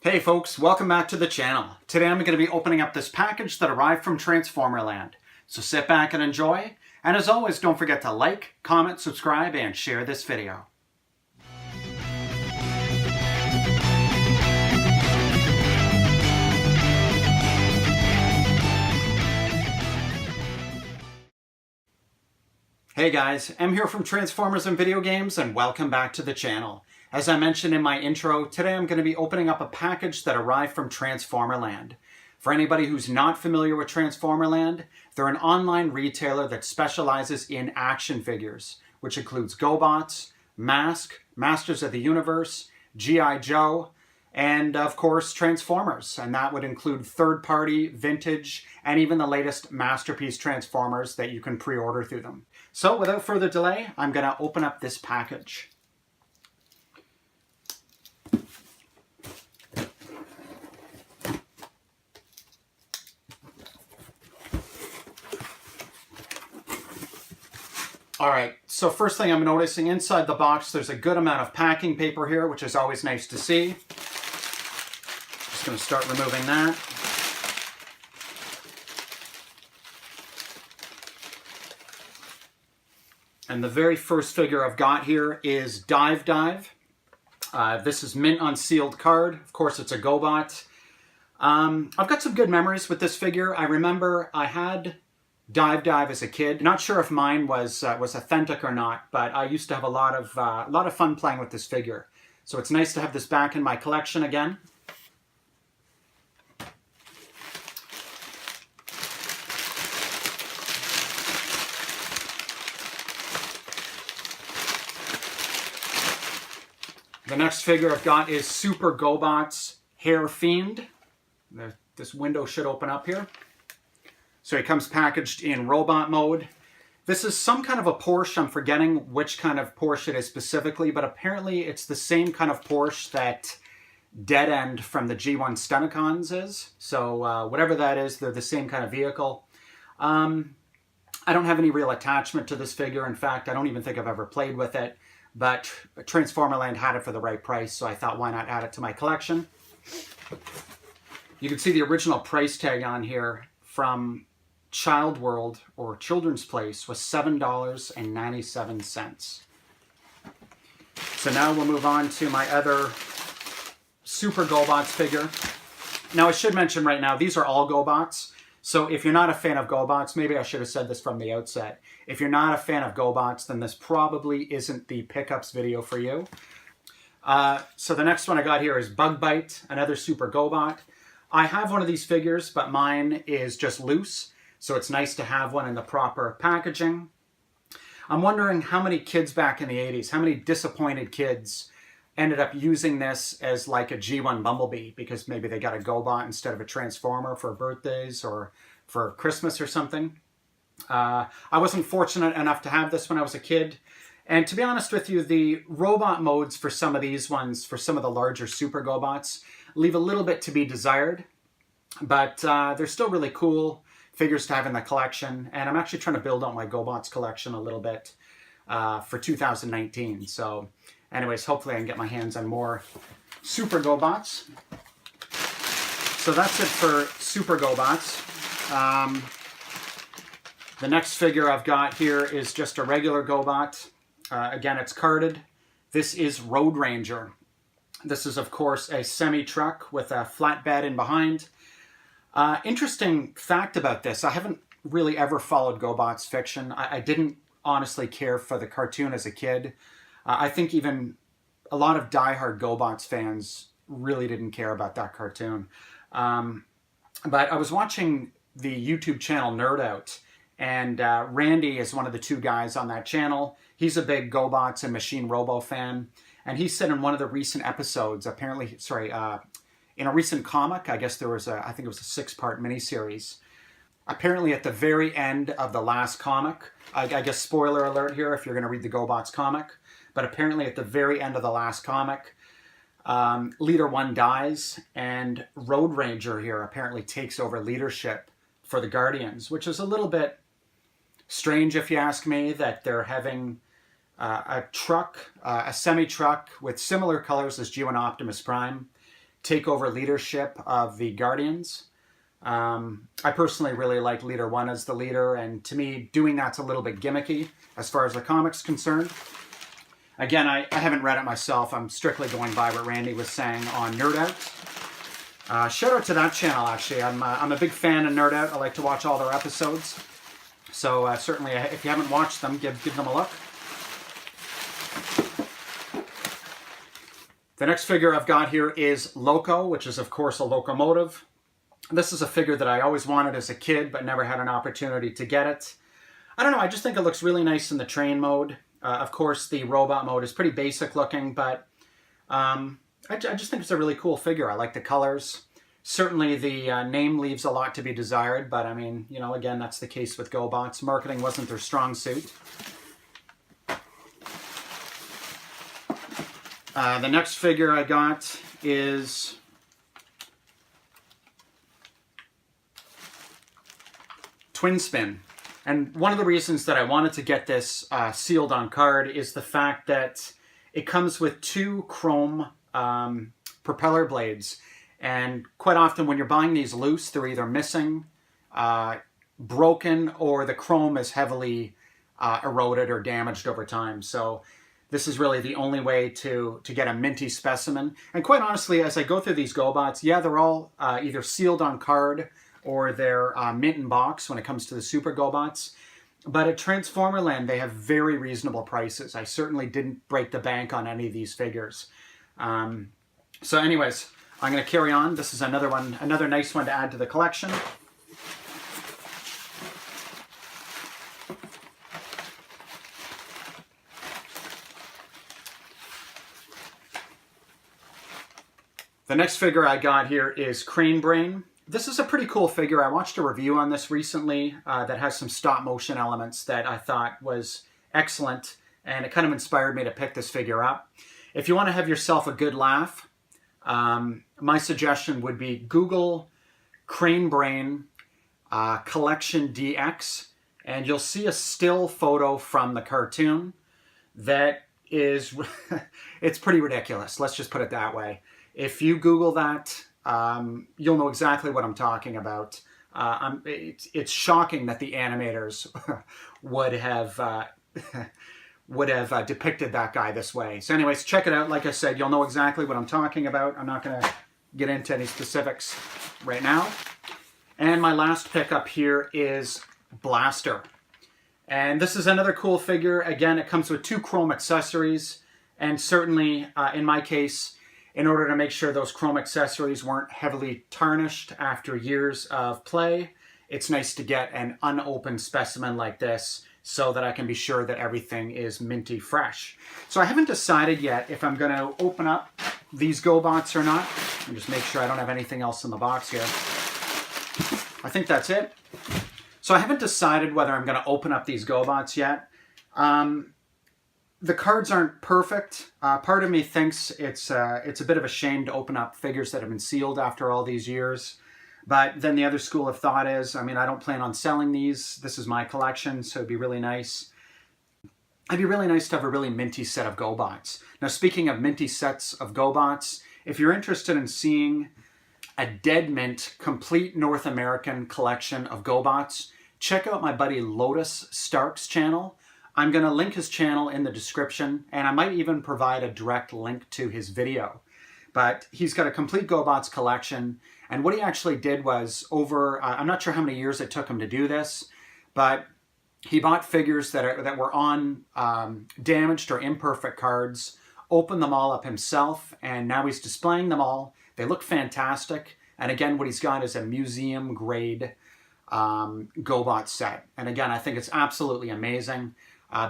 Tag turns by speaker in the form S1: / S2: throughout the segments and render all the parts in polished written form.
S1: Hey folks, welcome back to the channel. Today I'm going to be opening up this package that arrived from Transformerland. So sit back and enjoy, and as always don't forget to like, comment, subscribe, and share this video. Hey guys, I'm here from Transformers and Video Games, and welcome back to the channel. As I mentioned in my intro, today I'm going to be opening up a package that arrived from Transformerland. For anybody who's not familiar with Transformerland, they're an online retailer that specializes in action figures, which includes GoBots, Mask, Masters of the Universe, G.I. Joe, and of course Transformers. And that would include third-party, vintage, and even the latest Masterpiece Transformers that you can pre-order through them. So without further delay, I'm going to open up this package. Alright, so first thing I'm noticing inside the box, there's a good amount of packing paper here, which is always nice to see. Just going to start removing that. And the very first figure I've got here is Dive. This is mint unsealed card. Of course, it's a GoBot. I've got some good memories with this figure. I remember I had Dive as a kid. Not sure if mine was authentic or not, but I used to have a lot of fun playing with this figure. So it's nice to have this back in my collection again. The next figure I've got is Super GoBots Fiend. This window should open up here. So he comes packaged in robot mode. This is some kind of a Porsche. I'm forgetting which kind of Porsche it is specifically, but apparently it's the same kind of Porsche that Dead End from the G1 Stunticons is. So whatever that is, they're the same kind of vehicle. I don't have any real attachment to this figure. In fact, I don't even think I've ever played with it. But Transformerland had it for the right price, so I thought, why not add it to my collection? You can see the original price tag on here from Child World, or Children's Place, was $7.97. So now we'll move on to my other Super GoBots figure. Now I should mention right now, these are all GoBots. So if you're not a fan of GoBots, maybe I should have said this from the outset. If you're not a fan of GoBots, then this probably isn't the pickups video for you. So the next one I got here is Bug Bite, another Super GoBot. I have one of these figures, but mine is just loose. So it's nice to have one in the proper packaging. I'm wondering how many kids back in the 80s, how many disappointed kids ended up using this as like a G1 Bumblebee because maybe they got a GoBot instead of a Transformer for birthdays or for Christmas or something. I wasn't fortunate enough to have this when I was a kid. And to be honest with you, the robot modes for some of these ones, for some of the larger Super GoBots, leave a little bit to be desired. But they're still really cool figures to have in the collection. And I'm actually trying to build out my GoBots collection a little bit for 2019. So anyways, hopefully I can get my hands on more Super GoBots. So that's it for Super GoBots. The next figure I've got here is just a regular GoBot. Again, it's carded. This is Road Ranger. This is, of course, a semi-truck with a flatbed in behind. Interesting fact about this, I haven't really ever followed GoBots fiction. I didn't honestly care for the cartoon as a kid. I think even a lot of diehard GoBots fans really didn't care about that cartoon. But I was watching the YouTube channel Nerd Out, and Randy is one of the two guys on that channel. He's a big GoBots and Machine Robo fan. And he said in one of the recent episodes, apparently, in a recent comic, I guess there was I think it was a 6-part miniseries. Apparently at the very end of the last comic, I guess spoiler alert here if you're going to read the GoBots comic, but apparently at the very end of the last comic, Leader 1 dies, and Road Ranger here apparently takes over leadership for the Guardians, which is a little bit strange if you ask me, that they're having a truck, a semi-truck with similar colors as G1 Optimus Prime, take over leadership of the Guardians. I personally really like Leader 1 as the leader, and to me, doing that's a little bit gimmicky as far as the comic's concerned. Again, I haven't read it myself. I'm strictly going by what Randy was saying on Nerd Out. Shout out to that channel, actually. I'm a big fan of Nerd Out. I like to watch all their episodes. So certainly, if you haven't watched them, give them a look. The next figure I've got here is Loco, which is, of course, a locomotive. This is a figure that I always wanted as a kid, but never had an opportunity to get it. I don't know, I just think it looks really nice in the train mode. Of course, the robot mode is pretty basic looking, but I just think it's a really cool figure. I like the colors. Certainly the name leaves a lot to be desired, but I mean, you know, again, that's the case with GoBots. Marketing wasn't their strong suit. The next figure I got is Twin Spin. And one of the reasons that I wanted to get this sealed on card is the fact that it comes with two chrome propeller blades. And quite often when you're buying these loose, they're either missing, broken, or the chrome is heavily eroded or damaged over time. So this is really the only way to get a minty specimen. And quite honestly, as I go through these GoBots, yeah, they're all either sealed on card or they're mint in box when it comes to the Super GoBots. But at Transformerland, they have very reasonable prices. I certainly didn't break the bank on any of these figures. So anyways, I'm going to carry on. This is another one, another nice one to add to the collection. The next figure I got here is Crane Brain. This is a pretty cool figure. I watched a review on this recently that has some stop motion elements that I thought was excellent, and it kind of inspired me to pick this figure up. If you want to have yourself a good laugh, my suggestion would be Google Crane Brain Collection DX, and you'll see a still photo from the cartoon that is, it's pretty ridiculous. Let's just put it that way. If you Google that, you'll know exactly what I'm talking about. It's shocking that the animators would have depicted that guy this way. So anyways, check it out. Like I said, you'll know exactly what I'm talking about. I'm not going to get into any specifics right now. And my last pickup here is Blaster. And this is another cool figure. Again, it comes with two chrome accessories. And certainly, in my case, in order to make sure those chrome accessories weren't heavily tarnished after years of play, it's nice to get an unopened specimen like this so that I can be sure that everything is minty fresh. So I haven't decided yet if I'm going to open up these GoBots or not. Let me just make sure I don't have anything else in the box here. I think that's it. So I haven't decided whether I'm going to open up these GoBots yet. The cards aren't perfect. Part of me thinks it's a bit of a shame to open up figures that have been sealed after all these years. But then the other school of thought is, I mean, I don't plan on selling these. This is my collection, so it'd be really nice. It'd be really nice to have a really minty set of GoBots. Now, speaking of minty sets of GoBots, if you're interested in seeing a dead mint, complete North American collection of GoBots, check out my buddy Lotus Stark's channel. I'm going to link his channel in the description, and I might even provide a direct link to his video. But he's got a complete GoBots collection, and what he actually did was over, I'm not sure how many years it took him to do this, but he bought figures that were on damaged or imperfect cards, opened them all up himself, and now he's displaying them all. They look fantastic, and again, what he's got is a museum-grade GoBot set. And again, I think it's absolutely amazing.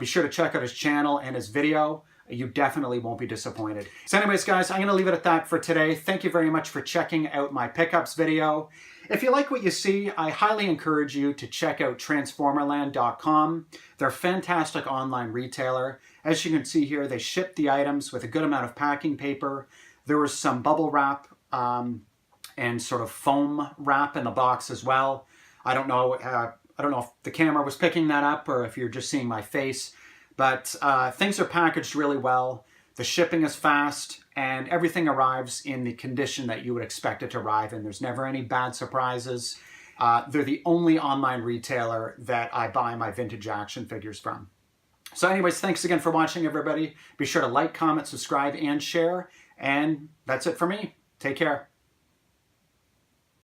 S1: Be sure to check out his channel and his video. You definitely won't be disappointed. So anyways, guys, I'm going to leave it at that for today. Thank you very much for checking out my pickups video. If you like what you see, I highly encourage you to check out Transformerland.com. They're a fantastic online retailer. As you can see here, they ship the items with a good amount of packing paper. There was some bubble wrap and sort of foam wrap in the box as well. I don't know if the camera was picking that up or if you're just seeing my face, but things are packaged really well. The shipping is fast, and everything arrives in the condition that you would expect it to arrive in. There's never any bad surprises. They're the only online retailer that I buy my vintage action figures from. So anyways, thanks again for watching, everybody. Be sure to like, comment, subscribe, and share. And that's it for me. Take care.